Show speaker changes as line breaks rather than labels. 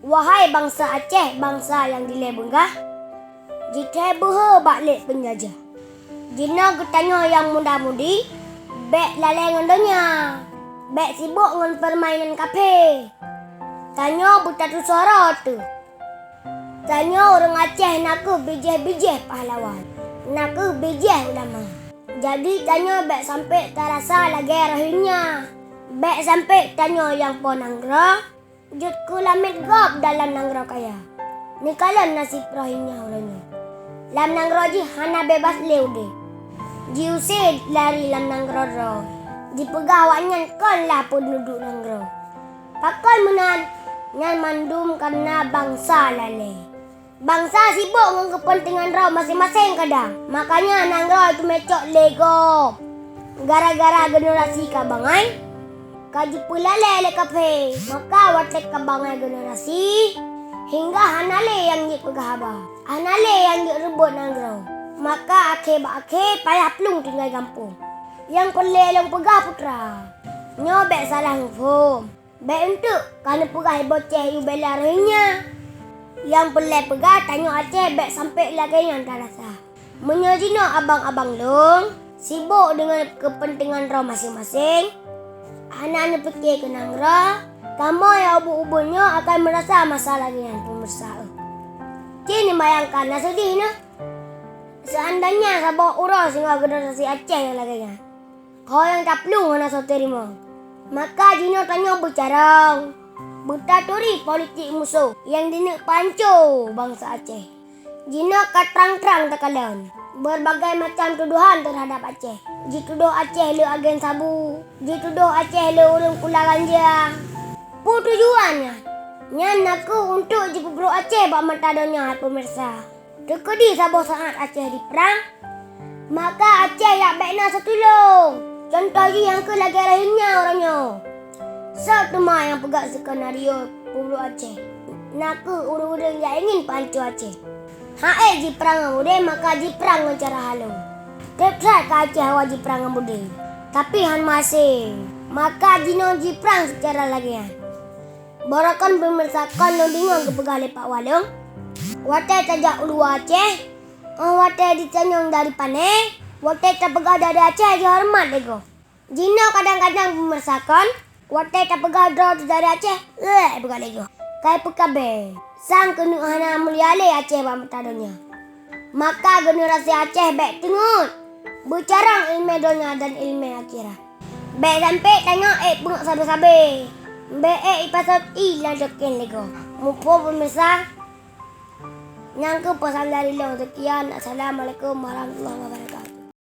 Wahai bangsa Aceh, bangsa yang dilebengah, jika buha balik penjajah. Jina getanya yang muda-mudi, bek lalai ngendonya, bek sibuk ngen permainan kafe. Tanya buta tu suara tu. Tanya orang Aceh naku bijih-bijih pahlawan, naku bijih ulama. Jadi tanya bek sampai terasa lagi rahimnya. Bek sampai tanya yang po nanggra, jutku lamit gop dalam nanggra kaya. Nikalan nasib rahimnya orangnya. Lam nanggra ji hana bebas leu deh. Ji usid lari lam nanggra ro. Ji pegawainya kon lah pun duduk nanggra. Pakai menan nyan mandum karena bangsa lale. Bangsa sibuk dengan kepentingan raw masing-masing kadang. Makanya nanggra itu mecok lego. Gara-gara generasi kabangai, kaji pula lele kafe. Maka watek kabangai generasi hingga hanale yang jik pegahaba. Hanale yang jik rebut nanggra. Maka akhe payah pelung tinggal kampung. Yang pelelong pegah putra. Nyobek salah ngufum. Bek untuk kerana pegah boceh yu bela rohinya. Yang pelai pegah tanya Aceh bek sampai lagi yang tak rasa. Menyajina abang-abang long sibuk dengan kepentingan raw masing-masing. Anak-anak fikir ke nanggra, kamu yang ubu-ubunya akan merasa masalah dengan pemirsa. Kini bayangkan nak sedih nah. Seandainya sabah urus hingga generasi Aceh yang lagi kan. Kau yang tak perlu nak so terima. Maka Jino tanya bercarang. Bertaturi politik musuh yang dinak pancu bangsa Aceh. Jino katrang-trang tekalan. Berbagai macam tuduhan terhadap Aceh. Dituduh Aceh le agen sabu. Dituduh Aceh le orang pula ganja. Tujuannya nyan aku untuk jipubro Aceh bak matadonya pemirsa. Dekedi sabah saat Aceh diperang. Maka Aceh yak baikna setulung. Contoh yang ke lagi rahimnya orangnya. Satu yang pegang skenario Pubro Aceh. Naku urang-urang yang ingin pancu Aceh. Hae ji perang bude maka ji perang dengan cara halu. Tepsai ke Aceh awak ji perang bude. Tapi han masing. Maka jino ji perang secara lagian. Barakan pemirsakan lo bingung ke pegang lepak walung. Watai tajak ulu Aceh. Watai ditanyong dari paneh. Watai tak pegang dari Aceh je hormat lego. Jino kadang-kadang pemirsakan. Watai tak pegang draw dari Aceh. Pegang lego. Kai pekabe. Sang kenu hana muliale Aceh bak matadonya. Maka generasi Aceh baik tengut. Bercarang ilmu dunia dan ilmu akhirat. Baik sampai tanya bungak sabe-sabe. Baik ipasot ilang jokin lego. Mupo pemirsa. Nyangku pesan dari lo. Sekian. Assalamualaikum warahmatullahi wabarakatuh.